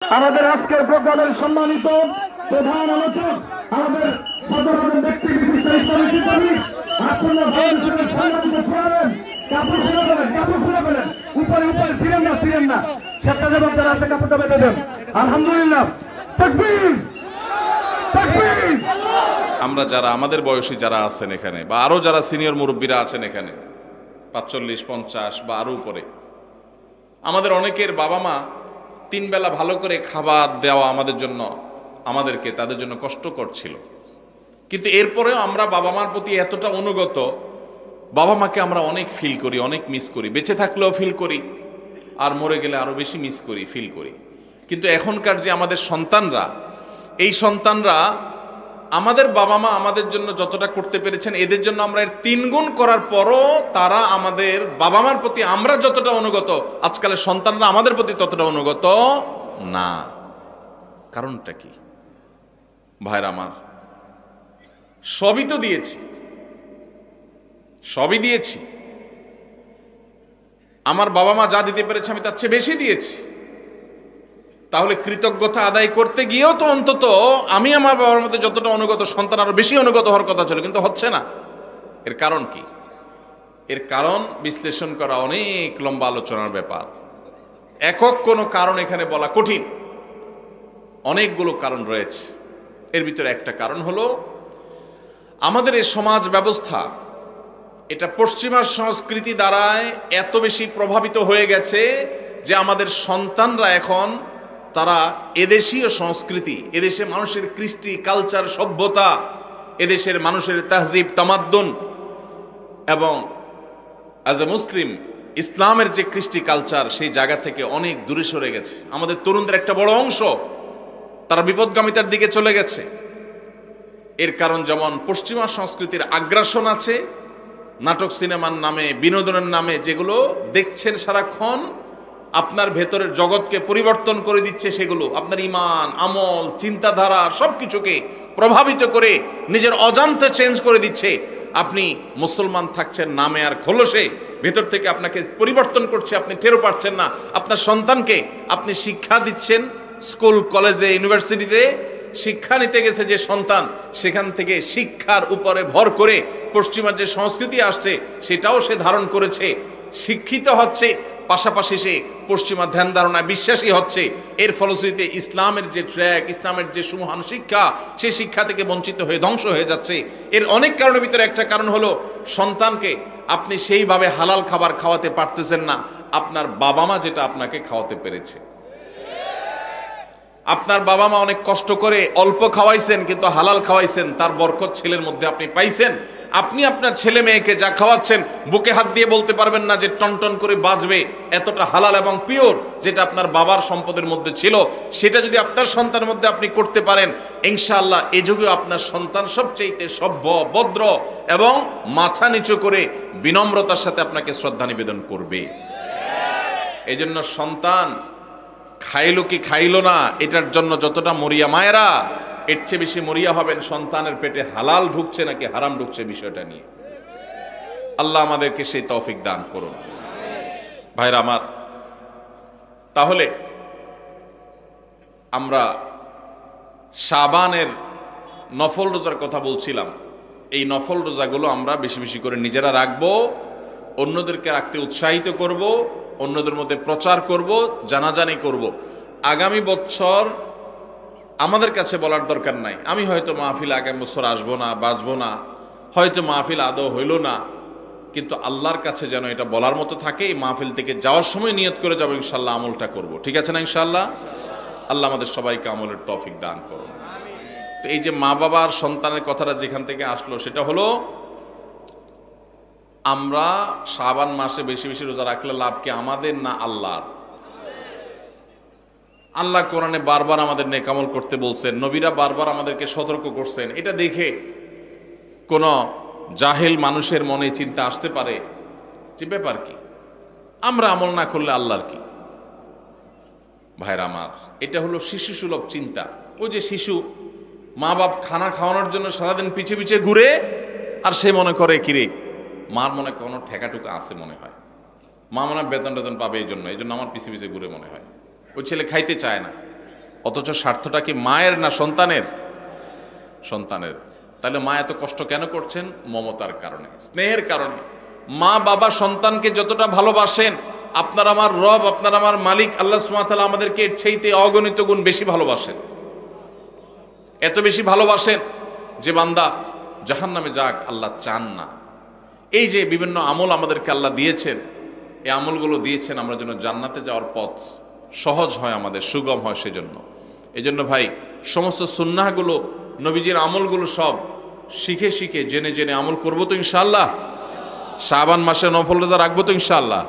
আমাদের আজকের প্রোগ্রামের সম্মানিত প্রধান আলোচক আমাদের সদরের ব্যক্তি বিশিষ্ট ইসলামী শিক্ষাবিদ আসন্ন বাংলাদেশের সম্মানিত চেয়ারম্যান কাপড় খুলে ফেলেন উপরে উপরে ছিলেন না সেটা জবাব যারা আছে কাপড়টা বেঁধে দেন। আলহামদুলিল্লাহ, তাকবীর তাকবীর। আমরা যারা আমাদের বয়সী যারা আছেন এখানে বা আরো যারা সিনিয়র মুরব্বীরা আছেন এখানে ৪৫-৫০ বা আরো উপরে, আমাদের অনেকের বাবা মা ৩ বেলা ভালো করে খাবার দেওয়া আমাদেরকে তাদের জন্য কষ্টকর ছিল। কিন্তু এরপরেও আমরা বাবা মার প্রতি এতটা অনুগত, বাবা মাকে আমরা অনেক ফিল করি, অনেক মিস করি, বেঁচে থাকলেও ফিল করি, আর মরে গেলে আরো বেশি মিস করি, ফিল করি। কিন্তু এখনকার যে আমাদের সন্তানরা, এই সন্তানরা আমাদের বাবা মা আমাদের জন্য যতটা করতে পেরেছেন এদের জন্য আমরা এর ৩ গুণ করার পরও তারা আমাদের বাবা মার প্রতি আমরা যতটা অনুগত, আজকালের সন্তানরা আমাদের প্রতি ততটা অনুগত না। কারণটা কি ভাইরা আমার? সবই তো দিয়েছি, সবই দিয়েছি। আমার বাবা মা যা দিতে পেরেছে আমি তার চেয়ে বেশি দিয়েছি। তাহলে কৃতজ্ঞতা আদায় করতে গিয়েও তো অন্তত আমি আমার বাবার মধ্যে যতটা অনুগত, সন্তান আরো বেশি অনুগত হওয়ার কথা ছিল, কিন্তু হচ্ছে না। এর কারণ কি? এর কারণ বিশ্লেষণ করা অনেক লম্বা আলোচনার ব্যাপার। একক কোনো কারণ এখানে বলা কঠিন, অনেকগুলো কারণ রয়েছে। এর ভিতরে একটা কারণ হলো আমাদের এই সমাজ ব্যবস্থা, এটা পশ্চিমা সংস্কৃতি দ্বারায় এত বেশি প্রভাবিত হয়ে গেছে যে আমাদের সন্তানরা এখন তারা এদেশীয় সংস্কৃতি, এদেশে মানুষের কৃষ্টি, কালচার, সভ্যতা, এদেশের মানুষের তাহজিব, তামাদ্দুন এবং অ্যাজ এ মুসলিম ইসলামের যে কৃষ্টি কালচার, সেই জায়গা থেকে অনেক দূরে সরে গেছে। আমাদের তরুণদের একটা বড় অংশ তারা বিপদগামিতার দিকে চলে গেছে। এর কারণ যেমন পশ্চিমা সংস্কৃতির আগ্রাসন আছে, নাটক সিনেমার নামে, বিনোদনের নামে যেগুলো দেখছেন সারাক্ষণ, আপনার ভেতরের জগৎকে পরিবর্তন করে দিচ্ছে। সেগুলো আপনার ঈমান, আমল, চিন্তাধারা সবকিছুকে প্রভাবিত করে নিজের অজান্তে চেঞ্জ করে দিচ্ছে। আপনি মুসলমান থাকছেন নামে আর খোলসে, ভেতর থেকে আপনাকে পরিবর্তন করছে, আপনি টেরও পাচ্ছেন না। আপনার সন্তানকে আপনি শিক্ষা দিচ্ছেন, স্কুল, কলেজে, ইউনিভার্সিটিতে শিক্ষা নিতে গেছে যে সন্তান, সেখান থেকে শিক্ষার উপরে ভর করে পশ্চিমা যে সংস্কৃতি আসছে সেটাও সে ধারণ করেছে, শিক্ষিত হচ্ছে, পাশাপাশি সে পশ্চিমা ধ্যান ধারণায় বিশ্বাসী হচ্ছে। এর ফলশ্রুতিতে ইসলামের যে ট্র্যাক, ইসলামের যে সুমহান শিক্ষা, সেই শিক্ষা থেকে বঞ্চিত হয়ে ধ্বংস হয়ে যাচ্ছে। এর অনেক কারণের ভিতরে একটা কারণ হলো সন্তানকে আপনি সেইভাবে হালাল খাবার খাওয়াতে পারতেছেন না আপনার বাবা মা যেটা আপনাকে খাওয়াতে পেরেছে। আপনার বাবা মা অনেক কষ্ট করে অল্প খাওয়াইছেন, কিন্তু হালাল খাওয়াইছেন, তার বরকত ছেলের মধ্যে আপনি পাইছেন। আপনি আপনার ছেলে মেয়েকে যা খাওয়াচ্ছেন বুকে হাত দিয়ে বলতে পারবেন না যে টনটন করে বাজবে, এতটা হালাল এবং পিওর যেটা আপনার বাবার সম্পদের মধ্যে ছিল, সেটা যদি আপনার সন্তানের মধ্যে আপনি করতে পারেন, ইনশাআল্লাহ এই যুগেও আপনার সন্তান সবচেয়ে সভ্য, ভদ্র এবং মাথা নিচু করে বিনম্রতার সাথে আপনাকে শ্রদ্ধা নিবেদন করবে। এই জন্য সন্তান খাইলো কি খাইলো না এটার জন্য যতটা মরিয়া মায়েরা, এর চেয়ে বেশি মরিয়া হবেন সন্তানের পেটে হালাল ঢুকছে নাকি হারাম ঢুকছে বিষয়টা নিয়ে। আল্লাহ আমাদেরকে সেই তৌফিক দান করুন। ভাইরা আমার, তাহলে আমরা শাবানের নফল রোজার কথা বলছিলাম। এই নফল রোজাগুলো আমরা বেশি বেশি করে নিজেরা রাখবো, অন্যদেরকে রাখতে উৎসাহিত করব, অন্যদের মধ্যে প্রচার করব, জানাজানি করব। আগামী বছর আমাদের কাছে বলার দরকার নাই আমি হয়তো মাহফিল আগামী বছর আসবো না, বাঁচবো না, হয়তো মাহফিল আদৌ হইল না, কিন্তু আল্লাহর কাছে যেন এটা বলার মতো থাকে। এই মাহফিল থেকে যাওয়ার সময় নিয়ত করে যাবো ইনশাল্লাহ আমলটা করব। ঠিক আছে না ইনশাল্লাহ? আল্লাহ আমাদের সবাইকে আমলের তৌফিক দান করুন। তো এই যে মা বাবার সন্তানের কথাটা যেখান থেকে আসলো, সেটা হলো আমরা শাবান মাসে বেশি বেশি রোজা রাখলে লাভ কি আমাদের না আল্লাহর? আল্লাহ কোরআনে বারবার আমাদের নেকামল করতে বলছেন, নবীরা বারবার আমাদেরকে সতর্ক করছেন। এটা দেখে কোন জাহেল মানুষের মনে চিন্তা আসতে পারে যে ব্যাপার কি, আমরা আমল না করলে আল্লাহর কি? ভাইরা আমার, এটা হলো শিশু সুলভ চিন্তা। ওই যে শিশু মা বাপ খানা খাওয়ানোর জন্য সারাদিন পিছে পিছে ঘুরে, আর সে মনে করে কিরে মার মনে কোনো ঠেকাটুকা আছে মনে হয়, মা মনে বেতন টেতন পাবে, এই জন্য আমার পিছে পিছে ঘুরে মনে হয়। ওই ছেলে খাইতে চায় না, অথচ স্বার্থটা কি মায়ের না সন্তানের? সন্তানের। তাহলে মা এত কষ্ট কেন করছেন? মমতার কারণে, স্নেহের কারণে। মা বাবা সন্তানকে যতটা ভালোবাসেন, আপনার আমার রব, আপনার আমার মালিক আল্লাহ সুবহানাহু ওয়া তাআলা আমাদেরকে এর চাইতে অগণিত গুণ বেশি ভালোবাসেন। এত বেশি ভালোবাসেন যে বান্দা জাহান্নামে যাক আল্লাহ চান না। এই যে বিভিন্ন আমল আমাদেরকে আল্লাহ দিয়েছেন, এই আমলগুলো দিয়েছেন আমরা যেন জান্নাতে যাওয়ার পথ সহজ হয়, আমাদের সুগম হয়। সেজন্য এই জন্য ভাই সমস্ত সুন্নাহগুলো, নবীজির আমলগুলো সব শিখে শিখে জেনে জেনে আমল করবো তো ইনশাআল্লাহ। শাবান মাসে নফল রোজা রাখবো তো ইনশাআল্লাহ।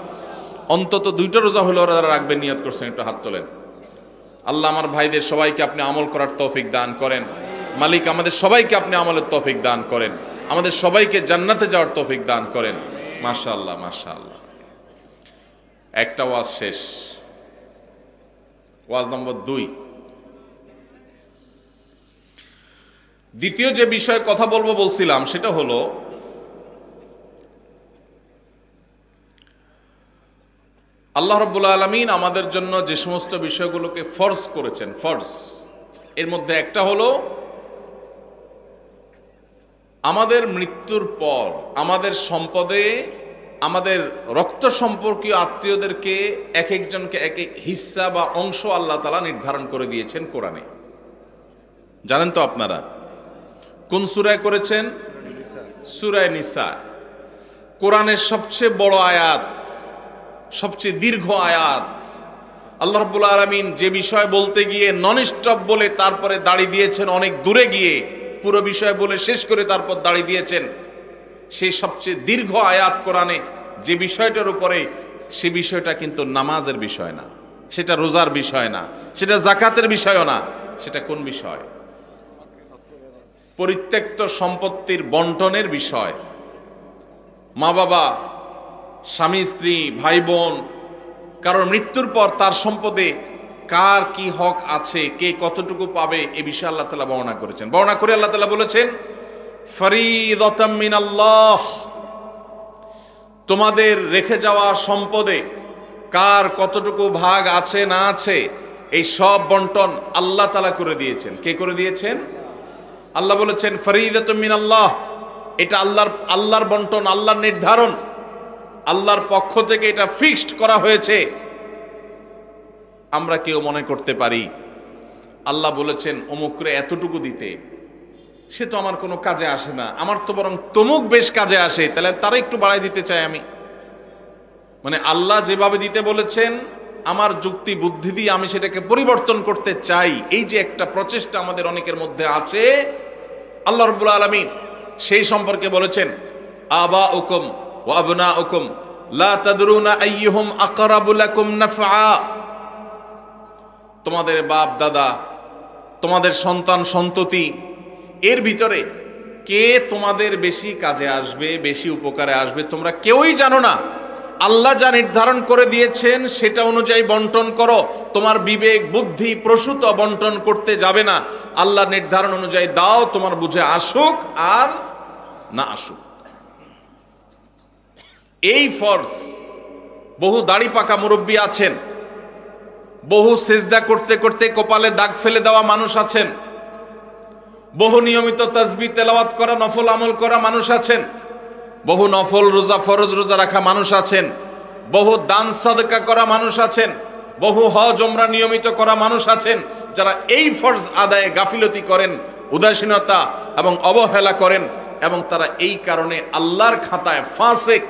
অন্তত 2টা রোজা হলে ওরা রাখবেন, নিয়ত করছেন, একটু হাত তোলেন। আল্লাহ আমার ভাইদের সবাইকে আপনি আমল করার তৌফিক দান করেন। মালিক আমাদের সবাইকে আপনি আমলের তৌফিক দান করেন, আমাদের সবাইকে জান্নাতে যাওয়ার তৌফিক দান করেন। মাশাআল্লাহ মাশাআল্লাহ। একটা ওয়াজ শেষ, ওয়াজ নম্বর 2। দ্বিতীয় যে বিষয়ে কথা বলবো বলছিলাম সেটা হলো আল্লাহ রাব্বুল আলামিন আমাদের জন্য যে সমস্ত বিষয়গুলোকে ফরজ করেছেন, ফরজ, এর মধ্যে একটা হলো আমাদের মৃত্যুর পর আমাদের সম্পদে আমাদের রক্ত সম্পর্কীয় আত্মীয়দেরকে এক একজনকে এক এক হিস্সা বা অংশ আল্লাহ তাআলা নির্ধারণ করে দিয়েছেন কোরআনে। জানেন তো আপনারা কোন সূরায় করেছেন? সূরা নিসা। কোরআনের সবচেয়ে বড় আয়াত, সবচেয়ে দীর্ঘ আয়াত। আল্লাহ রাব্বুল আলামিন যে বিষয় বলতে গিয়ে নন স্টপ বলে তারপরে দাড়ি দিয়েছেন, অনেক দূরে গিয়ে পুরো বিষয় বলে শেষ করে তারপর দাড়ি দিয়েছেন, সেই সবচেয়ে দীর্ঘ আয়াত কোরআনে যে বিষয়টার উপরে, সে বিষয়টা কিন্তু নামাজের বিষয় না, সেটা রোজার বিষয় না, সেটা যাকাতের বিষয়ও না। সেটা কোন বিষয়? পরিত্যক্ত সম্পত্তির বন্টনের বিষয়। মা বাবা, স্বামী স্ত্রী, ভাই বোন, কারণ মৃত্যুর পর তার সম্পদে কার কি হক আছে, কে কতটুকু পাবে, এ বিষয়ে আল্লাহ তাআলা বর্ণনা করেছেন। বর্ণনা করে আল্লাহ তাআলা বলেছেন, ফরিদাতাম মিনাল্লাহ, তোমাদের রেখে যাওয়া সম্পদে কার কতটুকু ভাগ আছে না আছে, এই সব বন্টন আল্লাহ তাআলা করে দিয়েছেন। কে করে দিয়েছেন? আল্লাহ বলেছেন ফরিদাতুম মিনাল্লাহ, এটা আল্লাহর বন্টন, আল্লাহর নির্ধারণ, আল্লাহর পক্ষ থেকে এটা ফিক্সড করা হয়েছে। আমরা কেউ মনে করতে পারি আল্লাহ বলেছেন অমুকরে এতটুকু দিতে, সে তো আমার কোনো কাজে আসে না, আমার তো বরং তমুক বেশ কাজে আসে, তাহলে তারা একটু বাড়াই দিতে চাই আমি। মানে আল্লাহ যেভাবে দিতে বলেছেন, আমার যুক্তি বুদ্ধি দিয়ে আমি সেটাকে পরিবর্তন করতে চাই, এই যে একটা প্রচেষ্টা আমাদের অনেকের মধ্যে আছে, আল্লাহ রাব্বুল আলামিন সেই সম্পর্কে বলেছেন, আবাউকুম ওয়া আবনাউকুম লা তাদরুনা আইয়ুহুম আকরাবু লাকুম নাফআ, তোমাদের বাপ দাদা, তোমাদের সন্তান সন্ততি, এর ভিতরে কে তোমাদের বেশি কাজে আসবে, বেশি উপকারে আসবে, তোমরা কেউই জানো না। আল্লাহ যা নির্ধারণ করে দিয়েছেন সেটা অনুযায়ী বন্টন করো। তোমার বিবেক বুদ্ধি প্রসূত বন্টন করতে যাবে না, আল্লাহ নির্ধারণ অনুযায়ী দাও, তোমার বুঝে আসুক আর না আসুক। এই ফরজ। বহু দাড়ি পাকা মুরব্বী আছেন, বহু সিজদা করতে করতে কপালে দাগ ফেলে দেওয়া মানুষ আছেন, বহু নিয়মিত তাসবিহ তেলাওয়াত করা নফল আমল করা মানুষ আছেন, বহু নফল রোজা ফরজ রোজা রাখা মানুষ আছেন, বহু দান সাদকা করা মানুষ আছেন, বহু হজ ওমরা নিয়মিত করা মানুষ আছেন, যারা এই ফরজ আদায়ে গাফিলতি করেন, উদাসীনতা এবং অবহেলা করেন, এবং তারা এই কারণে আল্লাহর খাতায় ফাসিক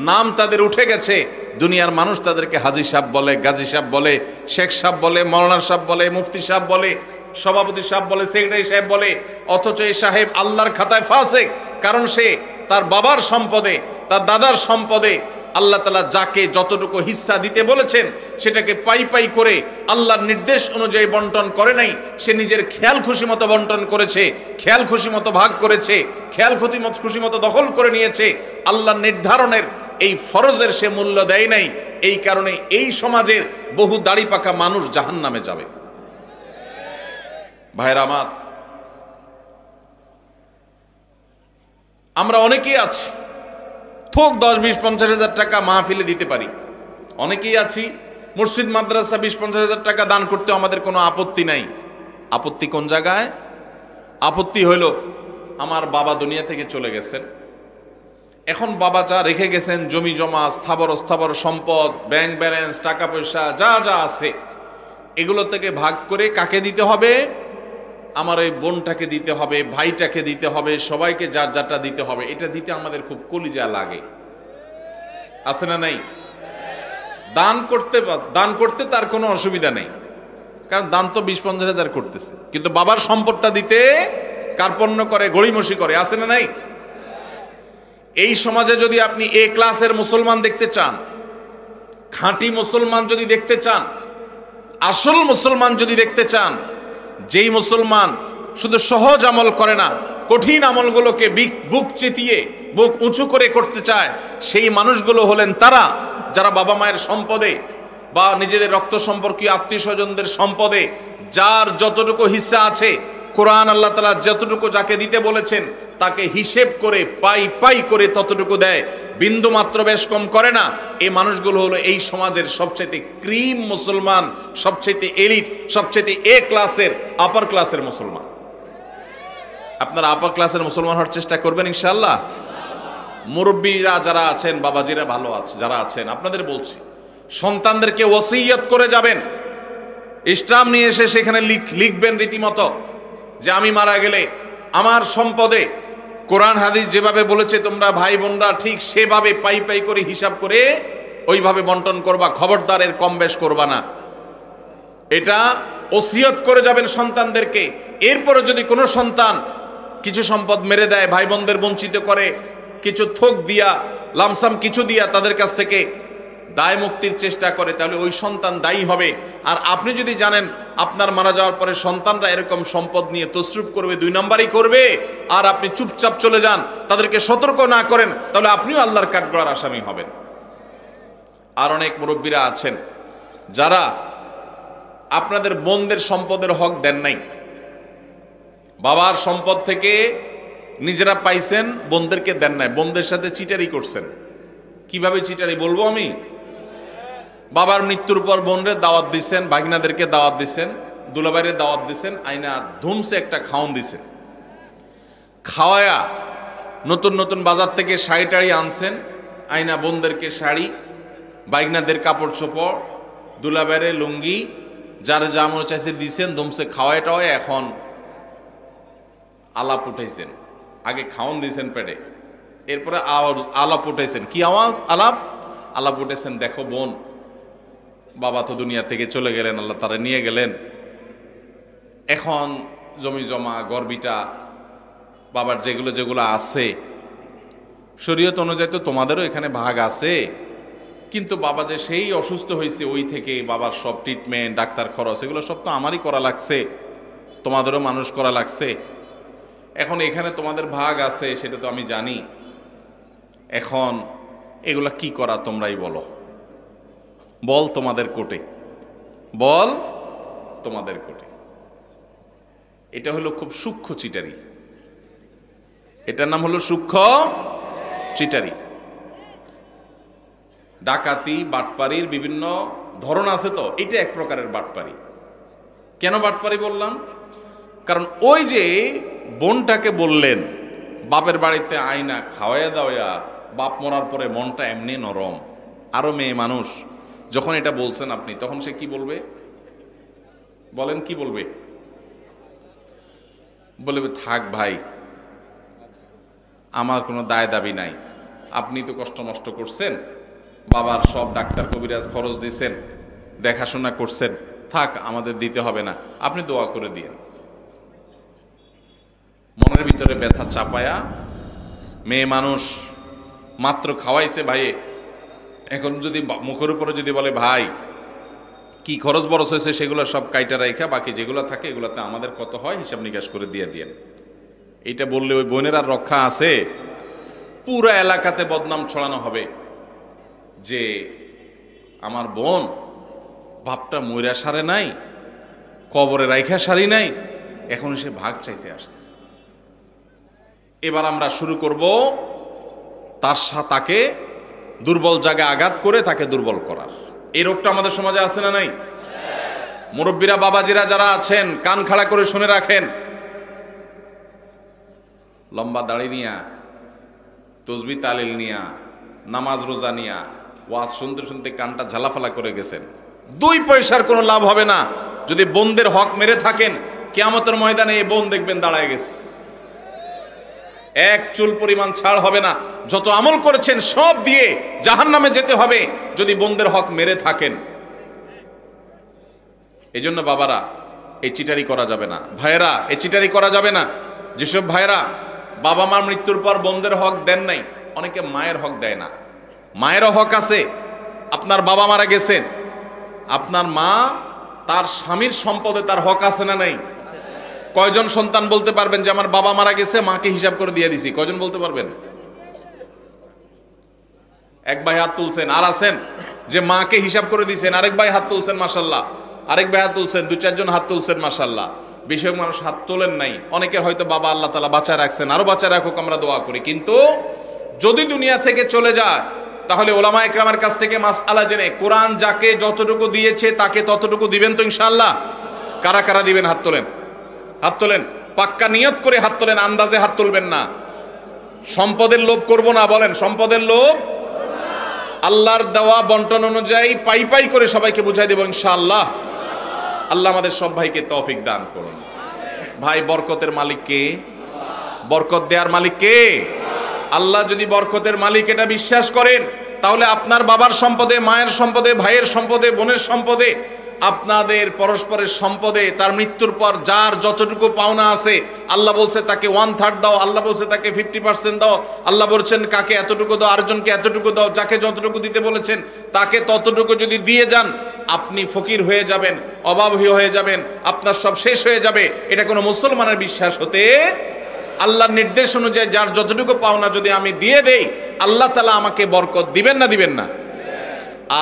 নাম তাদের উঠে গেছে। দুনিয়ার মানুষ তাদেরকে হাজী সাহেব বলে, গাজী সাহেব বলে, শেখ সাহেব বলে, মৌলানা সাহেব বলে, মুফতি সাহেব বলে, সভাপতি সাহেব বলে, সেক্রেটারি সাহেব বলে, অথচ এই সাহেব আল্লাহর খাতায় ফাসিক। কারণ সে তার বাবার সম্পদে, তার দাদার সম্পদে আল্লাহ তাআলা যাকে যতটুকু হিস্সা দিতে বলেছেন সেটাকে পাই পাই করে আল্লাহর নির্দেশ অনুযায়ী বন্টন করে নাই, সে নিজের খেয়াল খুশি মতো বন্টন করেছে, খেয়াল খুশি মতো ভাগ করেছে, খেয়াল খুশি মতো দখল করে নিয়েছে। আল্লাহর নির্ধারণের এই ফরজের সে মূল্য দেয় নাই। এই কারণে এই সমাজের বহু দাড়ি পাকা মানুষ জাহান্নামে যাবে। ভাইরা আমার, আমরা অনেকেই আছি থোক 10, 20, 50 হাজার টাকা মাহফিলে দিতে পারি, অনেকেই আছি মসজিদ মাদ্রাসা 20-50 হাজার টাকা দান করতে আমাদের কোনো আপত্তি নাই। আপত্তি কোন জায়গায়? আপত্তি হইল আমার বাবা দুনিয়া থেকে চলে গেছেন, এখন বাবা যা রেখে গেছেন জমি জমা, স্থাবর অস্থাবর সম্পদ, ব্যাংক ব্যালেন্স, টাকা পয়সা যা যা আছে, এগুলো থেকে ভাগ করে কাকে দিতে হবে? আমার ওই বোনটাকে দিতে হবে, ভাইটাকে দিতে হবে, সবাইকে যার যারটা দিতে হবে। এটা দিতে আমাদের খুব কলিজা লাগে, আছে না নাই? দান করতে তার কোনো অসুবিধা নেই, কারণ দান তো 20-50 হাজার করতেছে, কিন্তু বাবার সম্পদটা দিতে কার্পণ্য করে, গড়িমসি করে, আছে না নাই? এই সমাজে যদি আপনি এ ক্লাসের মুসলমান দেখতে চান, খাঁটি মুসলমান যদি দেখতে চান, আসল মুসলমান যদি দেখতে চান, যেই মুসলমান শুধু সহজ আমল করে না, কঠিন আমলগুলোকে বুক চেতিয়ে বুক উঁচু করে করতে চায়, সেই মানুষগুলো হলেন তারা যারা বাবা মায়ের সম্পদে বা নিজেদের রক্ত সম্পর্কীয় আত্মীয় স্বজনদের সম্পদে যার যতটুকু হিস্সা আছে, কোরআন আল্লাহ তাআলা যতটুকু যাকে দিতে বলেছেন তাকে হিসেব করে পাই পাই করে ততটুকু দেয়, বিন্দু মাত্র বেশ কম করে না। এই মানুষগুলো হলো এই সমাজের সবচাইতে ক্রিম মুসলমান, সবচাইতে এলিট, সবচাইতে এ ক্লাসের, আপার ক্লাসের মুসলমান। আপনারা আপার ক্লাসের মুসলমান হওয়ার চেষ্টা করবেন ইনশাআল্লাহ। মুরব্বীরা যারা আছেন, বাবাজিরা ভালো আছে যারা আছেন, আপনাদের বলছি, সন্তানদেরকে ওসিয়ত করে যাবেন, ইসলাম নিয়ে এসে সেখানে লিখবেন রীতিমতো যে আমি মারা গেলে আমার সম্পদে কোরআন হাদিস যেভাবে বলেছে তোমরা ভাই বোনরা ঠিক সেভাবে পাই পাই করে হিসাব করে ওইভাবে বন্টন করবা, খবরদার এর কম বেশ করবা না। এটা ওসিয়ত করে যাবেন সন্তানদেরকে। এরপরে যদি কোনো সন্তান কিছু সম্পদ মেরে দেয়, ভাই বোনদের বঞ্চিত করে, কিছু থোক দিয়া, লামসাম কিছু দিয়া তাদের কাছ থেকে দায় মুক্তির চেষ্টা করে, তাহলে ওই সন্তান দায়ী হবে। আর আপনি যদি জানেন আপনার মারা যাওয়ার পরে সন্তানরা এরকম সম্পদ নিয়ে তসরুপ করবে, 2 নম্বরই করবে, আর আপনি চুপচাপ চলে যান, তাদেরকে সতর্ক না করেন, তাহলে আপনিও আল্লাহর কাঠগড়ার আসামি হবেন। আর অনেক মুরব্বীরা আছেন যারা আপনাদের বোনদের সম্পদের হক দেন নাই, বাবার সম্পদ থেকে নিজেরা পাইছেন, বোনদেরকে দেন নাই, বোনদের সাথে চিটারি করছেন। কিভাবে চিটারি বলবো আমি? বাবার মৃত্যুর পর বোনরে দাওয়াত দিচ্ছেন, ভাগিনাদেরকে দাওয়াত দিচ্ছেন, দুলাভাইরে দাওয়াত দিচ্ছেন, আইনা ধুমসে একটা খাওন দিছেন, খাওয়ায়া নতুন নতুন বাজার থেকে শাড়ি টাড়ি আনছেন, আইনা বোনদেরকে শাড়ি, ভাগিনাদের কাপড় চোপড়, দুলাভাইরে লুঙ্গি, যার যা মনে চাইছে দিছেন, ধুমসে খাওয়ায় টাওয়ায় এখন আলাপ উঠাইছেন। আগে খাওন দিয়েছেন পেটে, এরপরে আলাপ উঠাইছেন। কি আলাপ উঠেছেন, দেখো বোন, বাবা তো দুনিয়া থেকে চলে গেলেন, আল্লাহ তারা নিয়ে গেলেন, এখন জমি জমা গর্বিটা বাবার যেগুলো যেগুলো আছে শরীয়ত অনুযায়ী তো তোমাদেরও এখানে ভাগ আছে, কিন্তু বাবা যে সেই অসুস্থ হয়েছে ওই থেকে বাবার সব ট্রিটমেন্ট, ডাক্তার খরচ, এগুলো সব তো আমারই করা লাগছে, তোমাদেরও মানুষ করা লাগছে। এখন এখানে তোমাদের ভাগ আছে সেটা তো আমি জানি, এখন এগুলা কি করা তোমরাই বলো, বল তোমাদের কোটে, বল তোমাদের কোটে। এটা হলো খুব সূক্ষ্ম চিটারি, এটার নাম হলো সূক্ষ্ম চিটারি। ডাকাতি বাটপারির বিভিন্ন ধরন আছে, তো এটা এক প্রকারের বাটপারি। কেন বাটপারি বললাম? কারণ ওই যে বোনটাকে বললেন বাপের বাড়িতে আয়না খাওয়াইয়া দাওয়া, বাপ মরার পরে মনটা এমনি নরম, আরো মেয়ে মানুষ, যখন এটা বলছেন আপনি, তখন সে কি বলবে বলেন? কি বলবে? বলবে থাক ভাই, আমার কোনো দায় দাবি নাই, আপনি তো কষ্ট নষ্ট করছেন, বাবার সব ডাক্তার কবিরাজ খরচ দিছেন, দেখাশোনা করছেন, থাক আমাদের দিতে হবে না, আপনি দোয়া করে দিয়েন। মনের ভিতরে ব্যথা চাপায়া, মেয়ে মানুষ মাত্র খাওয়াইছে ভাইয়ে, এখন যদি মুখের উপরে যদি বলে ভাই কি খরচ বরচ হয়েছে সেগুলো সব কাইটা রাইখা বাকি যেগুলো থাকে এগুলোতে আমাদের কত হয় হিসাব নিকাশ করে দিয়ে দিয়েন, এইটা বললে ওই বোনের আর রক্ষা আছে? পুরো এলাকাতে বদনাম ছড়ানো হবে যে আমার বোন বাপটা মইরা সারে নাই, কবরে রাইখা সারি নাই, এখন সে ভাগ চাইতে আসছে। এবার আমরা শুরু করব তাকে দুর্বল জায়গায় আঘাত করে তাকে দুর্বল করার। এই রোগটা আমাদের সমাজে আছে না নাই? মুরব্বীরা বাবাজিরা যারা আছেন কান খাড়া করে শুনে রাখেন, লম্বা দাড়ি নিয়া, তসবি তালিল নিয়া, নামাজ রোজা নিয়া ওয়াজ শুনতে শুনতে কানটা ঝালাফালা করে গেছেন। 2 পয়সার কোনো লাভ হবে না যদি বোনদের হক মেরে থাকেন। কিয়ামতের ময়দানে এই বোন দেখবেন দাঁড়ায় গেছে, এক চুল পরিমাণ ছাড় হবে না। যত আমল করেছেন সব দিয়ে জাহান্নামে যেতে হবে যদি বোনদের হক মেরে থাকেন। এই জন্য বাবারা, এই চিটারি করা যাবে না। ভাইয়েরা, এই চিটারি করা যাবে না। যেসব ভাইয়েরা বাবা মার মৃত্যুর পর বোনদের হক দেন নাই, অনেকে মায়ের হক দেয় না। মায়েরও হক আছে। আপনার বাবা মারা গেছেন, আপনার মা তার স্বামীর সম্পদে তার হক আছে না নাই? কয়জন সন্তান বলতে পারবেন যে আমার বাবা মারা গেছে, মাকে হিসাব করে দিয়ে দিছি? কয়জন বলতে পারবেন? এক ভাই হাত তুলছেন। আর আছেন যে মাকে হিসাব করে দিয়েছেন? আরেক ভাই হাত তুলছেন, মাশাআল্লাহ। আরেক ভাই হাত তুলছেন, 2-4 জন হাত তুলছেন, মাশাআল্লাহ। বেশিরভাগ মানুষ হাত তোলেন নাই। অনেকের হয়তো বাবা আল্লাহ তাআলা বাঁচায় রাখছেন, আরো বাঁচায় রাখুক, আমরা দোয়া করি। কিন্তু যদি দুনিয়া থেকে চলে যায় তাহলে ওলামা ইকরামের কাছ থেকে মাসআলা জেনে কোরআন যাকে যতটুকু দিয়েছে তাকে ততটুকু দিবেন তো ইনশাআল্লাহ? কারা কারা দিবেন? হাত তোলেন, হাত তোলেন। পাক্কা নিয়ত করে হাত তোলেন, আন্দাজে হাত তুলবেন না। সম্পদের লোভ করব না, বলেন সম্পদের লোভ। আল্লাহর দেওয়া বন্টন অনুযায়ী পাই পাই করে সবাইকে বুঝাই দেব ইনশাআল্লাহ। আল্লাহ আমাদের সব ভাইকে তৌফিক দান করুন। ভাই, বরকতের মালিক কে? বরকত দেওয়ার মালিক কে? আল্লাহ। যদি বরকতের মালিক এটা বিশ্বাস করেন তাহলে আপনার বাবার সম্পদে, মায়ের সম্পদে, ভাইয়ের সম্পদে, বোনের সম্পদে, আপনাদের পরস্পরের সম্পদে তার মৃত্যুর পর যার যতটুকু পাওনা আছে, আল্লাহ বলছে তাকে 1/3 দাও, আল্লাহ বলছে তাকে 50% দাও, আল্লাহ বলছেন কাকে এতটুকু দাও, আরেকজনকে এতটুকু দাও, যাকে যতটুকু দিতে বলেছেন তাকে ততটুকু যদি দিয়ে যান, আপনি ফকির হয়ে যাবেন, অভাবী হয়ে যাবেন, আপনার সব শেষ হয়ে যাবে। এটা কোনো মুসলমানের বিশ্বাস হতে, আল্লাহর নির্দেশ অনুযায়ী যার যতটুকু পাওনা যদি আমি দিয়ে দেই, আল্লাহ তাআলা আমাকে বরকত দিবেন না দিবেন না?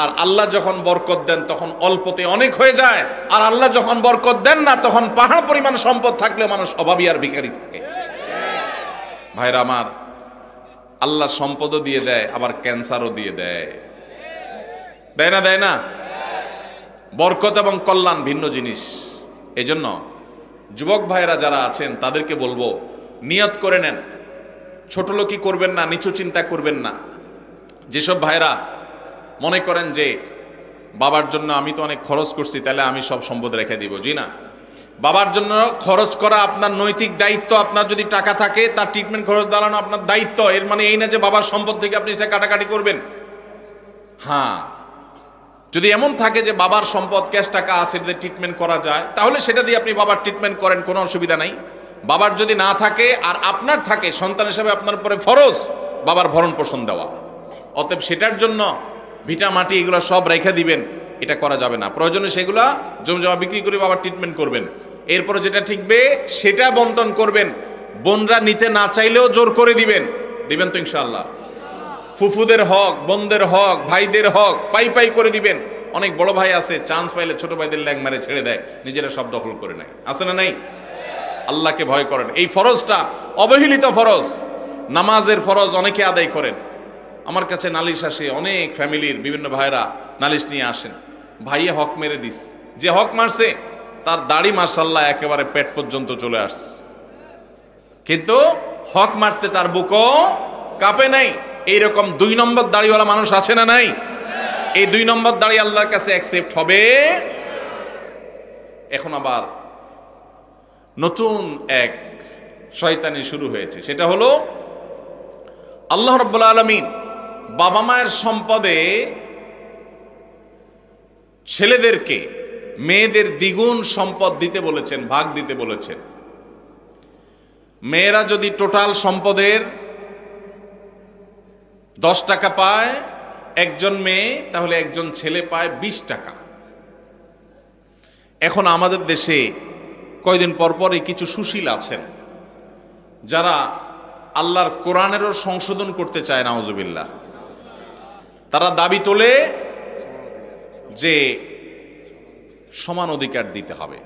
আর আল্লাহ যখন বরকত দেন তখন অল্পতে অনেক হয়ে যায়, আর আল্লাহ যখন বরকত দেন না তখন পাহাড় পরিমাণ সম্পদ থাকলেও মানুষ অভাবী আর ভিখারি থাকে। ভাইরা আমার, আল্লাহ সম্পদও দিয়ে দেয়, আবার ক্যান্সারও দিয়ে দেয়। দেয় না? দেয় না? বরকত এবং কল্যাণ ভিন্ন জিনিস। এজন্য যুবক ভাইরা যারা আছেন তাদেরকে বলবো, নিয়ত করে নেন, ছোট লোকই করবেন না, নিচু চিন্তা করবেন না। যেসব ভাইরা মনে করেন যে বাবার জন্য আমি তো অনেক খরচ করছি, তাহলে আমি সব সম্পদ রেখে দিব, জি না। বাবার জন্য খরচ করা আপনার নৈতিক দায়িত্ব। আপনার যদি টাকা থাকে তার ট্রিটমেন্ট খরচ দাঁড়ানো আপনার দায়িত্ব। এর মানে এই না যে বাবার সম্পদ থেকে আপনি সেটা কাটাকাটি করবেন। হ্যাঁ, যদি এমন থাকে যে বাবার সম্পদ ক্যাশ টাকা আছে, সেটা দিয়ে ট্রিটমেন্ট করা যায়, তাহলে সেটা দিয়ে আপনি বাবার ট্রিটমেন্ট করেন, কোনো অসুবিধা নাই। বাবার যদি না থাকে আর আপনার থাকে, সন্তান হিসেবে আপনার উপরে ফরজ বাবার ভরণ পোষণ দেওয়া। অতএব সেটার জন্য ভিটা মাটি এগুলো সব রেখে দিবেন, এটা করা যাবে না। প্রয়োজনে সেগুলা জমজমা বিক্রি করে বাবার ট্রিটমেন্ট করবেন। এরপরে যেটা ঠিকবে সেটা বন্টন করবেন। বোনরা নিতে না চাইলেও জোর করে দিবেন, দিবেন তো ইনশাআল্লাহ? ফুফুদের হক, বোনদের হক, ভাইদের হক পাই পাই করে দিবেন। অনেক বড় ভাই আছে, চান্স পাইলে ছোট ভাইদের ল্যাং মারে ছেড়ে দেয়, নিজেরা সব দখল করে নেয়। আছে না নাই? আল্লাহকে ভয় করেন। এই ফরজটা অবহেলিত ফরজ, নামাজের ফরজ অনেকে আদায় করেন। আমার কাছে নালিশ আসে, অনেক ফ্যামিলির বিভিন্ন ভাইরা নালিশ নিয়ে আসেন, ভাইয়ে হক মেরে দিস। যে হক মারছে তার দাড়ি মাশাআল্লাহ একেবারে পেট পর্যন্ত চলে আসছে, কিন্তু হক মারতে তার বুকও কাঁপে নাই। এইরকম 2 নম্বর দাড়িওয়ালা মানুষ আছে না নাই? এই 2 নম্বর দাড়ি আল্লাহর কাছে অ্যাকসেপ্ট হবে। এখন আবার নতুন এক শয়তানি শুরু হয়েছে, সেটা হলো আল্লাহ রাব্বুল আলামিন বাবা মায়ের সম্পদে ছেলেদেরকে মেয়েদের দ্বিগুণ সম্পদ দিতে বলেছেন, ভাগ দিতে বলেছেন। মেয়েরা যদি টোটাল সম্পদের 10 টাকা পায় একজন মেয়ে, তাহলে একজন ছেলে পায় 20 টাকা। এখন আমাদের দেশে কয়দিন পর পরই কিছু সুশীল আছেন যারা আল্লাহর কোরআনেরও সংশোধন করতে চায়, নাউজুবিল্লাহ। তারা দাবি তোলে যে সমান অধিকার দিতে হবে,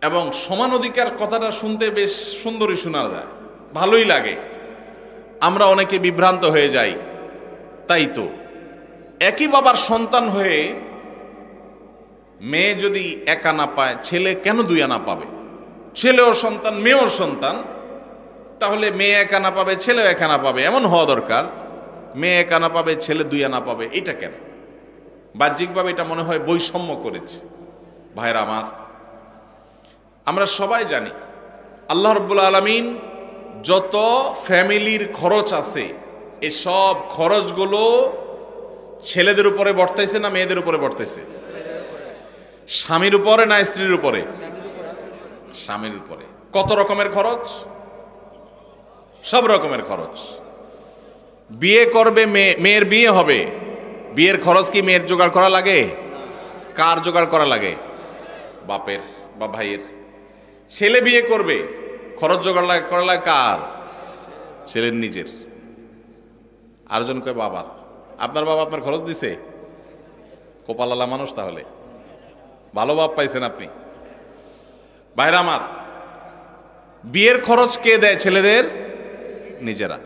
এবং সমান অধিকার কথাটা শুনতে বেশ সুন্দরই শোনা যায়, ভালোই লাগে। আমরা অনেকে বিভ্রান্ত হয়ে যাই, তাই তো একই বাবার সন্তান হয়ে মেয়ে যদি এক আনা পায়, ছেলে কেন 2 আনা পাবে? ছেলেও সন্তান, মেয়েও সন্তান, তাহলে মেয়ে 1 আনা পাবে, ছেলেও 1 আনা পাবে, এমন হওয়া দরকার। মেয়ে 1 আনা পাবে, ছেলে 2 আনা পাবে, এটা কেন? বাহ্যিকভাবে এটা মনে হয় বৈষম্য করেছে। ভাইরা আমার, আমরা সবাই জানি আল্লাহ রাব্বুল আলামিন যত ফ্যামিলির খরচ আছে, এসব খরচগুলো ছেলেদের উপরে বর্তাইছে না মেয়েদের উপরে বর্তাইছে? স্বামীর উপরে না স্ত্রীর উপরে? স্বামীর উপরে। কত রকমের খরচ? সব রকমের খরচ। বিয়ে করবে মেয়ের বিয়ে হবে, বিয়ের খরচ কি মেয়ের জোগাড় করা লাগে? কার জোগাড় করা লাগে? বাপের বা ভাইয়ের। ছেলে বিয়ে করবে, খরচ জোগাড় করা লাগে কার? ছেলের নিজের। আরেকজন কয় বাবার। আপনার বাবা আপনার খরচ দিছে? কপালালা মানুষ, তাহলে ভালো বাপ পাইছেন আপনি। ভাইরা আমার, বিয়ের খরচ কে দেয়? ছেলেদের নিজেরা।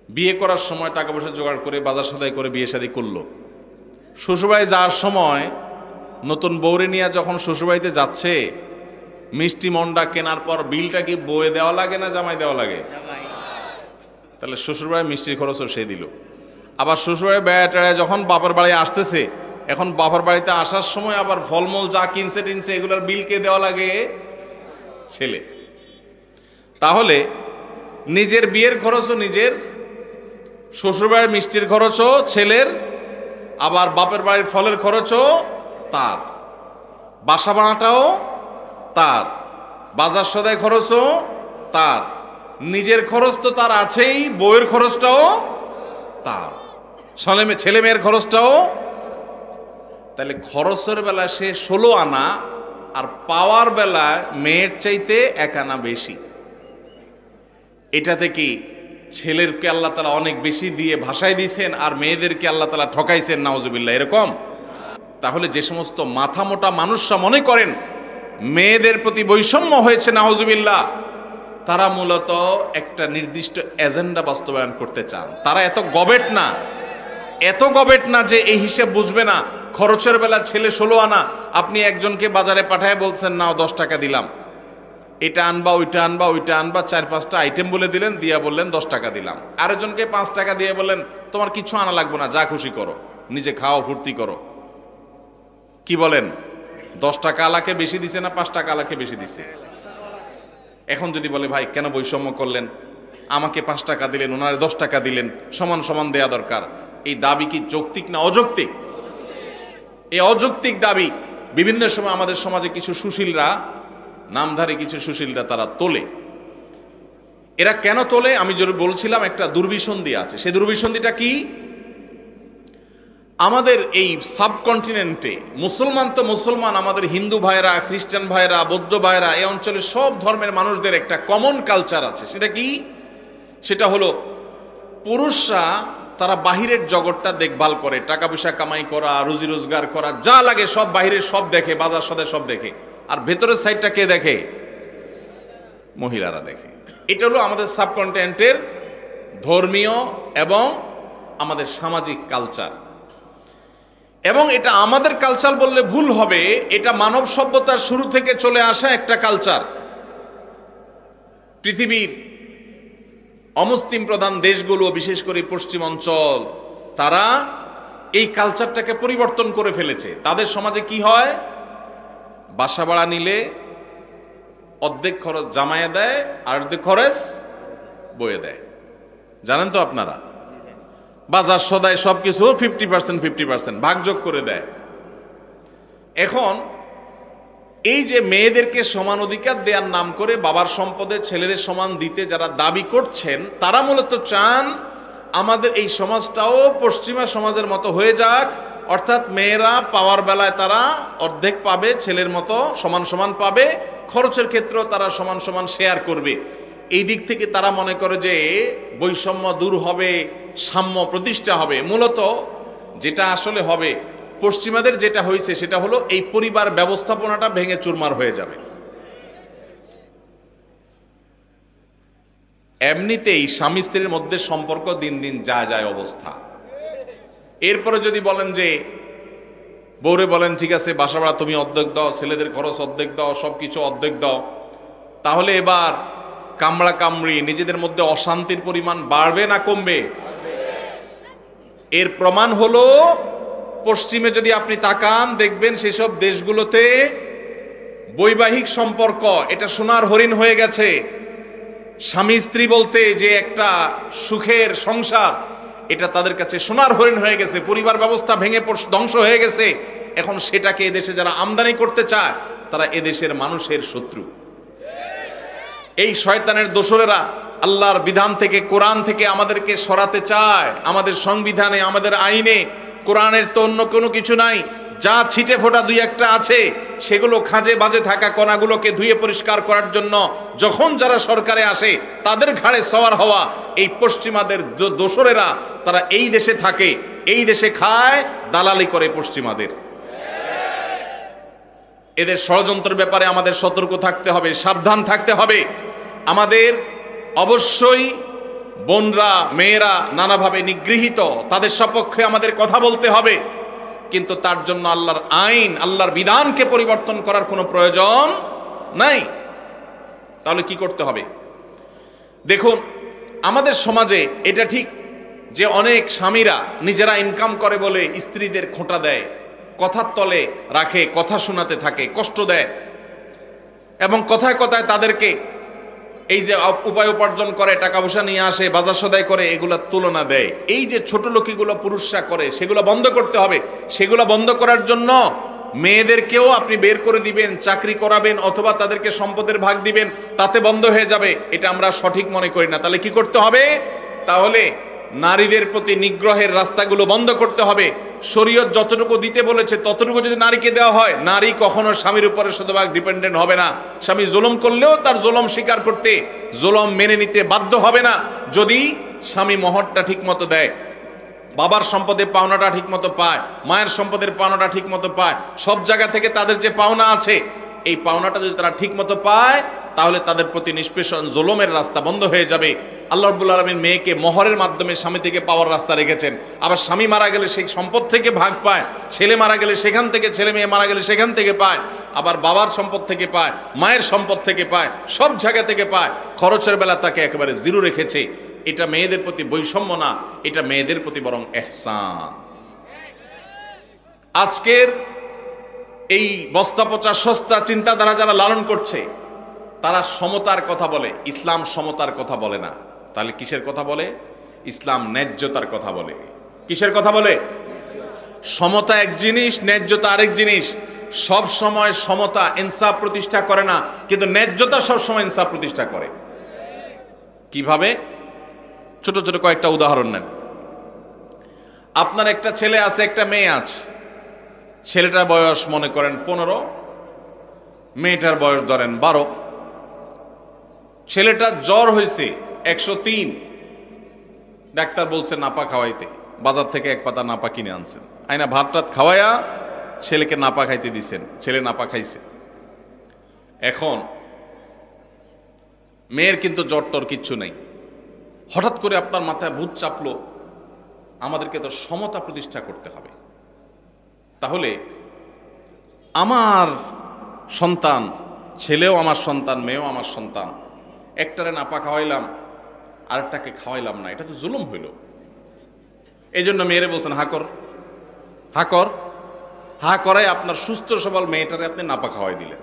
বিয়ে করার সময় টাকা পয়সা জোগাড় করে বাজার সদাই করে বিয়ে শাদী করলো। শ্বশুরবাড়ি যাওয়ার সময় নতুন বউরে নিয়ে যখন শ্বশুরবাড়িতে যাচ্ছে, মিষ্টি মন্ডা কেনার পর বিলটা কি বউয়ে দেওয়া লাগে না জামাই দেওয়া লাগে? তাহলে শ্বশুরবাড়ি মিষ্টির খরচও সে দিল। আবার শ্বশুরবাড়ি বেড়ায় যখন বাপের বাড়ি আসতেছে, এখন বাপের বাড়িতে আসার সময় আবার ফলমূল যা কিনছে টিনছে এগুলোর বিল কে দেওয়া লাগে? ছেলে। তাহলে নিজের বিয়ের খরচও নিজের, শ্বশুরবাড়ির মিষ্টির খরচও ছেলের, আবার বাপের বাড়ির ফলের খরচও তার, বাসা ভাড়াটাও তার, বাজার সদাই খরচও তার, নিজের খরচ তো তার আছেই, বউয়ের খরচটাও তার, ছেলে মেয়ের খরচটাও। তাহলে খরচের বেলা সে 16 আনা, আর পাওয়ার বেলায় মেয়ের চাইতে 1 আনা বেশি। এটাতে কি ছেলেরকে আল্লাহ তাআলা অনেক বেশি দিয়ে ভাষায় দিয়েছেন, আর মেয়েদেরকে আল্লাহ তাআলা ঠকাইছেন? নাউজুবিল্লাহ, এরকম? তাহলে যে সমস্ত মাথা মোটা মানুষরা মনে করেন মেয়েদের প্রতি বৈষম্য হয়েছে, নাউজুবিল্লাহ, তারা মূলত একটা নির্দিষ্ট এজেন্ডা বাস্তবায়ন করতে চান। তারা এত গবেট না যে এই হিসাব বুঝবে না। খরচের বেলা ছেলে 16 আনা, আপনি একজনকে বাজারে পাঠায় বলছেন নাও 10 টাকা দিলাম, এটা আনবা ওইটা আনবা ওইটা আনবা, 4-5টা আইটেম বলে দিলেন, দিয়া বললেন 10 টাকা দিলাম। আরেকজনকে 5 টাকা দিয়ে বললেন তোমার কিছু আনা লাগবে না, যা খুশি করো, নিজে খাও, ফুর্তি করো। কি বলেন? 10 টাকা আলাকে বেশি দিছে না 5 টাকা আলাকে বেশি দিছে? এখন যদি বলে ভাই কেন বৈষম্য করলেন, আমাকে 5 টাকা দিলেন, ওনারে 10 টাকা দিলেন, সমান সমান দেয়া দরকার, এই দাবি কি যৌক্তিক না অযৌক্তিক? এই অযৌক্তিক দাবি বিভিন্ন সময় আমাদের সমাজে কিছু সুশীলরা, নামধারী কিছু সুশীলরা তারা তোলে। এরা কেন তোলে? আমি যদি বলছিলাম একটা দুর্বিসন্ধি আছে। সেই দুর্বিসন্ধিটা কি? আমাদের এই সাবকন্টিনেন্টে মুসলমান তো মুসলমান, আমাদের হিন্দু ভাইরা, খ্রিস্টান ভাইরা, বৌদ্ধ ভাইরা, এই অঞ্চলের সব ধর্মের মানুষদের একটা কমন কালচার আছে। সেটা কি? সেটা হলো পুরুষরা তারা বাহিরের জগৎটা দেখভাল করে, টাকা পয়সা কামাই করা, রুজি রোজগার করা, যা লাগে সব বাহিরের সব দেখে, বাজার সদাই সব দেখে। আর ভেতরের সাইডটা কে দেখে? মহিলারা দেখে। এটা হলো আমাদের সাবকন্টিনেন্টের ধর্মীয় এবং আমাদের সামাজিক কালচার। এবং এটা আমাদের কালচার বললে ভুল হবে, এটা মানব সভ্যতার শুরু থেকে চলে আসা একটা কালচার। পৃথিবীর অমুসলিম প্রধান দেশগুলো, বিশেষ করে পশ্চিম অঞ্চল, তারা এই কালচারটাকে পরিবর্তন করে ফেলেছে। তাদের সমাজে কি হয়? বাসা ভাড়া নিলে অর্ধেক খরচ জামাইয়ে দেয়, আর অর্ধেক খরচ বইয়ে দেয়। জানেন তো আপনারা? বাজার সদাই সবকিছু 50% ভাগযোগ করে দেয়। এখন এই যে মেয়েদেরকে সমান অধিকার দেওয়ার নাম করে বাবার সম্পদে ছেলেদের সমান দিতে যারা দাবি করছেন, তারা মূলত চান আমাদের এই সমাজটাও পশ্চিমা সমাজের মতো হয়ে যাক, অর্থাৎ মেয়েরা পাওয়ার বেলায় তারা অর্ধেক পাবে, ছেলের মতো সমান সমান পাবে, খরচের ক্ষেত্রেও তারা সমান সমান শেয়ার করবে। এই দিক থেকে তারা মনে করে যে বৈষম্য দূর হবে, সাম্য প্রতিষ্ঠা হবে। মূলত যেটা আসলে হবে, পশ্চিমাদের যেটা হয়েছে সেটা হলো এই পরিবার ব্যবস্থাপনাটা ভেঙে চুরমার হয়ে যাবে। এমনিতেই স্বামী স্ত্রীর মধ্যে সম্পর্ক দিন দিন যায় অবস্থা। এরপরে যদি বলেন যে বউরে বলেন ঠিক আছে বাসা ভাড়া তুমি অর্ধেক দাও, ছেলেদের খরচ অর্ধেক দাও, সব কিছু অর্ধেক দাও, তাহলে এবার কামড়া কামড়ি নিজেদের মধ্যে অশান্তির পরিমাণ বাড়বে না কমবে? এর প্রমাণ হলো পশ্চিমে যদি আপনি তাকান দেখবেন সেসব দেশগুলোতে বৈবাহিক সম্পর্ক এটা সোনার হরিণ হয়ে গেছে। স্বামী স্ত্রী বলতে যে একটা সুখের সংসার, এটা তাদের কাছে সোনার হরিণ হয়ে গেছে। পরিবার ব্যবস্থা ভেঙে ধ্বংস হয়ে গেছে। এখন সেটাকে এদেশে যারা আমদানি করতে চায় তারা এদেশের মানুষের শত্রু। এই শয়তানের দোসরেরা আল্লাহর বিধান থেকে, কোরআন থেকে আমাদেরকে সরাতে চায়। আমাদের সংবিধানে, আমাদের আইনে কোরআনের তো অন্য কোনো কিছু নাই। যা ছিটে ফোটা দুই একটা আছে সেগুলো খাঁজে বাজে থাকা কণাগুলোকে ধুয়ে পরিষ্কার করার জন্য যখন যারা সরকারে আসে তাদের ঘাড়ে সওয়ার হওয়া এই পশ্চিমাদের দোসরেরা, তারা এই দেশে থাকে, এই দেশে খায়, দালালি করে পশ্চিমাদের। এদের ষড়যন্ত্রের ব্যাপারে আমাদের সতর্ক থাকতে হবে, সাবধান থাকতে হবে। আমাদের অবশ্যই বোনরা, মেয়েরা নানাভাবে নিগৃহীত, তাদের সপক্ষে আমাদের কথা বলতে হবে, কিন্তু তার জন্য আল্লাহর আইন, আল্লাহর বিধানকে পরিবর্তন করার কোনো প্রয়োজন নাই। তাহলে কি করতে হবে? দেখুন, আমাদের সমাজে এটা ঠিক যে অনেক স্বামীরা নিজেরা ইনকাম করে বলে স্ত্রীদের খোঁটা দেয়, কথার তলে রাখে, কথা শোনাতে থাকে, কষ্ট দেয়, এবং কথায় কথায় তাদেরকে এই যে উপায় উপার্জন করে, টাকা পয়সা নিয়ে আসে, বাজার সদাই করে, এগুলোর তুলনা দেয়। এই যে ছোট লোকিগুলো পুরুষরা করে, সেগুলো বন্ধ করতে হবে। সেগুলো বন্ধ করার জন্য মেয়েদেরকেও আপনি বের করে দিবেন, চাকরি করাবেন, অথবা তাদেরকে সম্পদের ভাগ দিবেন, তাতে বন্ধ হয়ে যাবে। এটা আমরা সঠিক মনে করি না। তাহলে কি করতে হবে? তাহলে নারীদের প্রতি নিগ্রহের রাস্তাগুলো বন্ধ করতে হবে। শরীয়ত যতটুকু দিতে বলেছে ততটুকু যদি নারীকে দেওয়া হয়, নারী কখনো স্বামীর উপরে শতভাগ ডিপেন্ডেন্ট হবে না। স্বামী জুলুম করলেও তার জুলুম স্বীকার করতে, জুলুম মেনে নিতে বাধ্য হবে না, যদি স্বামী মহরটা ঠিক মতো দেয়, বাবার সম্পদের পাওনাটা ঠিক মতো পায়, মায়ের সম্পদের পাওনাটা ঠিক মতো পায়, সব জায়গা থেকে তাদের যে পাওনা আছে এই পাওনাটা যদি তারা ঠিক মতো পায়, তাহলে তাদের প্রতি নিষ্পেষণ জুলুমের রাস্তা বন্ধ হয়ে যাবে। আল্লাহ রাব্বুল আলামিন মেয়েকে মোহরের মাধ্যমে স্বামী থেকে পাওয়ার রাস্তা রেখেছেন। আবার স্বামী মারা গেলে সেই সম্পদ থেকে ভাগ পায়, ছেলে মারা গেলে সেখান থেকে, ছেলে মেয়ে মারা গেলে সেখান থেকে পায়, আবার বাবার সম্পদ থেকে পায়, মায়ের সম্পদ থেকে পায়, সব জায়গা থেকে পায়। খরচের বেলা তাকে একেবারে জিরো রেখেছে। এটা মেয়েদের প্রতি বৈষম্য না, এটা মেয়েদের প্রতি বরং ইহসান। আজকের এই বস্তা পচা সস্তা চিন্তাধারা যারা লালন করছে, তারা সমতার কথা বলে, ইসলাম সমতার কথা বলে না। তাহলে কিসের কথা বলে? ইসলাম ন্যায্যতার কথা বলে। কিসের কথা বলে? সমতা এক জিনিস, ন্যায্যতা আরেক জিনিস। সব সময় সমতা ইনসাফ প্রতিষ্ঠা করে না, কিন্তু ন্যায্যতা সব সময় ইনসাফ প্রতিষ্ঠা করে। কিভাবে? ছোট ছোট কয়েকটা উদাহরণ নেন। আপনার একটা ছেলে আছে, একটা মেয়ে আছে। ছেলেটার বয়স মনে করেন 15, মেয়েটার বয়স ধরেন 12। ছেলেটার জ্বর হয়েছে 103, ডাক্তার বলছে নাপা খাওয়াইতে, বাজার থেকে এক পাতা নাপা কিনে আনছেন, আইনা ভাত টাত খাওয়াইয়া ছেলেকে নাপা খাইতে দিছেন, ছেলে নাপা খাইছে। এখন মেয়ের কিন্তু জ্বর টর কিচ্ছু নেই। হঠাৎ করে আপনার মাথায় ভূত চাপলো, আমাদেরকে তো সমতা প্রতিষ্ঠা করতে হবে। তাহলে আমার সন্তান, ছেলেও আমার সন্তান, মেয়েও আমার সন্তান, একটারে নাপা খাওয়াইলাম, আরেকটাকে খাওয়াইলাম না, এটা তো জুলুম হইল। এই জন্য মেয়েরে বলছেন হাকর, হাকর, হা করাই আপনার সুস্থ সবল মেয়েটারে আপনি নাপা খাওয়াই দিলেন।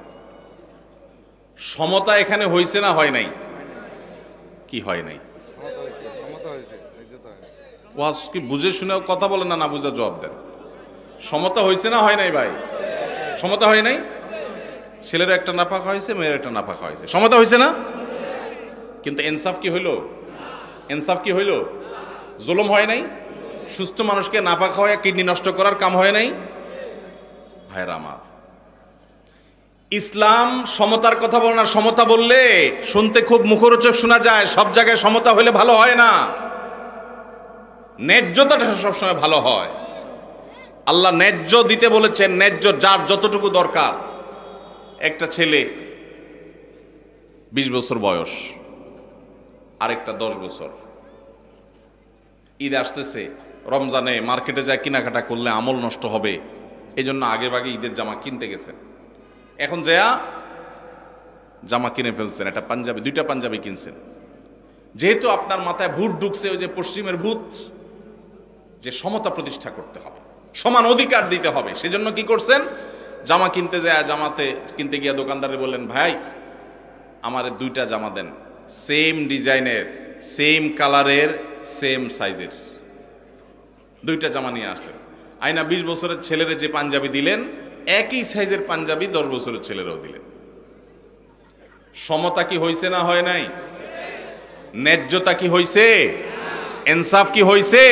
সমতা এখানে হয়েছে না হয় নাই? কি হয় নাই? ওয়াজ কি বুঝে শুনে কথা বলেন না, না বুঝে জবাব দেন। সমতা হয়েছে না হয় নাই ভাই? সমতা হয় নাই? ছেলের একটা নাপা খাওয়াইছে, মেয়ের একটা নাপা খাওয়াইছে, সমতা হয়েছে না? কিন্তু ইনসাফ কি হইল? ইনসাফ কি হইল? জুলুম হয় নাই? সুস্থ মানুষকে নাপা খাওয়ায় কিডনি নষ্ট করার কাম হয় নাই? ভাইরা আমার, ইসলাম সমতার কথা বলে না। সমতা বললে শুনতে খুব মুখরোচক শোনা যায়, সব জায়গায় সমতা হইলে ভালো হয় না। ন্যায্যতাটা সবসময় ভালো হয়। আল্লাহ ন্যায্য দিতে বলেছেন, ন্যায্য যার যতটুকু দরকার। একটা ছেলে 20 বছর বয়স, আরেকটা 10 বছর, ঈদ আসতেছে, রমজানে মার্কেটে যায় কেনাকাটা করলে আমল নষ্ট হবে, এই জন্য আগে ভাগে ঈদের জামা কিনতে গেছেন। এখন যা জামা কিনে ফেলছেন, একটা পাঞ্জাবি, 2টা পাঞ্জাবি কিনছেন। যেহেতু আপনার মাথায় ভূত ঢুকছে, ওই যে পশ্চিমের ভূত, যে সমতা প্রতিষ্ঠা করতে হবে, সমান অধিকার দিতে হবে, সেজন্য কি করছেন, জামা কিনতে যায়, জামাতে কিনতে গিয়ে দোকানদারে বললেন, ভাই আমারে 2টা জামা দেন, সেম ডিজাইনের, সেম কালারের, সেম সাইজের। 2টা জামা নিয়ে আসলেন। আইনা 20 বছরের ছেলেরে যে পাঞ্জাবি দিলেন, একই সাইজের পাঞ্জাবি 10 বছরের ছেলেরাও দিলেন। সমতা কি হয়েছে না হয় নাই? ন্যায্যতা কি হয়েছে? ইনসাফ কি হয়েছে?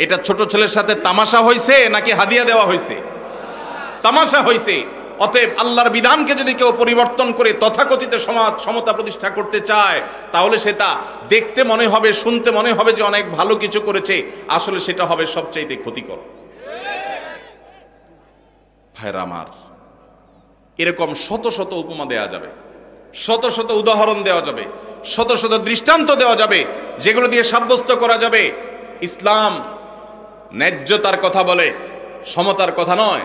এটা ছোট ছেলের সাথে তামাশা হয়েছে নাকি হাদিয়া দেওয়া হয়েছে? তামাশা হয়েছে। অতএব আল্লাহর বিধানকে যদি কেউ পরিবর্তন করে তথাকথিত সমাজ সমতা প্রতিষ্ঠা করতে চায়, তাহলে সেটা দেখতে মনে হবে, শুনতে মনে হবে যে অনেক ভালো কিছু করেছে, আসলে সেটা হবে সবচাইতে ক্ষতিকর। ভাইরা আমার, এরকম শত শত উপমা দেওয়া যাবে, শত শত উদাহরণ দেওয়া যাবে, শত শত দৃষ্টান্ত দেওয়া যাবে, যেগুলো দিয়ে সাব্যস্ত করা যাবে ইসলাম ন্যায্যতার কথা বলে, সমতার কথা নয়।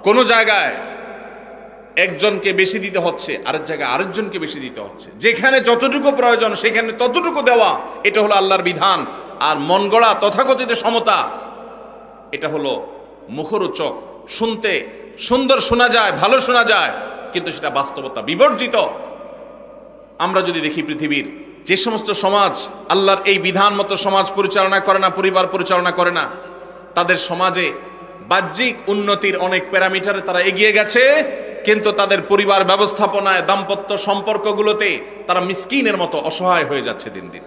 কোন জায়গায় একজনকে বেশি দিতে হচ্ছে, আরেক জায়গায় আরেকজনকে বেশি দিতে হচ্ছে। যেখানে যতটুকু প্রয়োজন সেখানে ততটুকু দেওয়া, এটা হলো আল্লাহর বিধান। আর মন গড়া তথাকথিত সমতা, এটা হলো মুখরোচক, শুনতে সুন্দর শোনা যায়, ভালো শোনা যায়, কিন্তু সেটা বাস্তবতা বিবর্জিত। আমরা যদি দেখি পৃথিবীর যে সমস্ত সমাজ আল্লাহর এই বিধান মতো সমাজ পরিচালনা করে না, পরিবার পরিচালনা করে না, তাদের সমাজে বাহ্যিক উন্নতির অনেক প্যারামিটারে তারা এগিয়ে গেছে, কিন্তু তাদের পরিবার ব্যবস্থাপনায়, দাম্পত্য সম্পর্কগুলোতে তারা মিসকিনের মতো অসহায় হয়ে যাচ্ছে দিন দিন।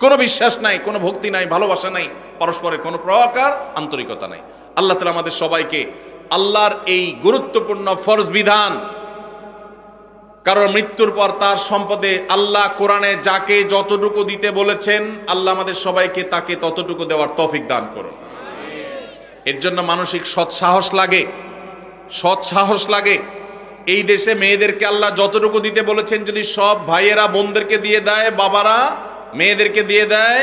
কোনো বিশ্বাস নাই, কোনো ভক্তি নাই, ভালোবাসা নাই, পরস্পরের কোনো প্রকার আন্তরিকতা নাই। আল্লাহ তাআলা আমাদের সবাইকে আল্লাহর এই গুরুত্বপূর্ণ ফরজ বিধান, কারণ মৃত্যুর পর তার সম্পদে আল্লাহ কোরআনে যাকে যতটুকু দিতে বলেছেন, আল্লাহ আমাদের সবাইকে তাকে ততটুকু দেওয়ার তৌফিক দান করুন। এর জন্য মানসিক সৎসাহস লাগে, সৎসাহস লাগে। এই দেশে মেয়েদেরকে আল্লাহ যতটুকু দিতে বলেছেন, যদি সব ভাইয়েরা বোনদেরকে দিয়ে দেয়, বাবারা মেয়েদেরকে দিয়ে দেয়,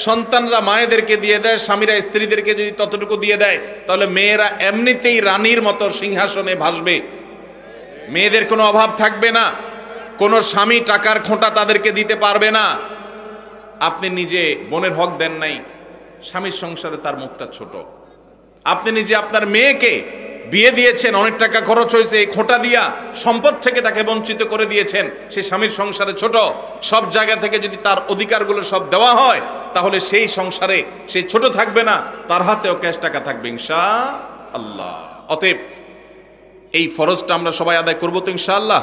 সন্তানরা মায়েদেরকে দিয়ে দেয়, স্বামীরা স্ত্রীদেরকে যদি ততটুকু দিয়ে দেয়, তাহলে মেয়েরা এমনিতেই রানীর মতো সিংহাসনে ভাসবে, মেয়েদের কোনো অভাব থাকবে না, কোনো স্বামী টাকার খোঁটা তাদেরকে দিতে পারবে না। আপনি নিজে বোনের হক দেন নাই, স্বামীর সংসারে তার মুখটা ছোট। আপনি নিজে আপনার মেয়েকে বিয়ে দিয়েছেন, অনেক টাকা খরচ হয়েছে, এই খোঁটা দিয়া সম্পদ থেকে তাকে বঞ্চিত করে দিয়েছেন, সে স্বামীর সংসারে ছোট। সব জায়গা থেকে যদি তার অধিকারগুলো সব দেওয়া হয়, তাহলে সেই সংসারে সে ছোট থাকবে না, তার হাতেও ক্যাশ টাকা থাকবে ইনশাআল্লাহ। অতএব এই ফরজটা আমরা সবাই আদায় করবো তো ইনশাআল্লাহ।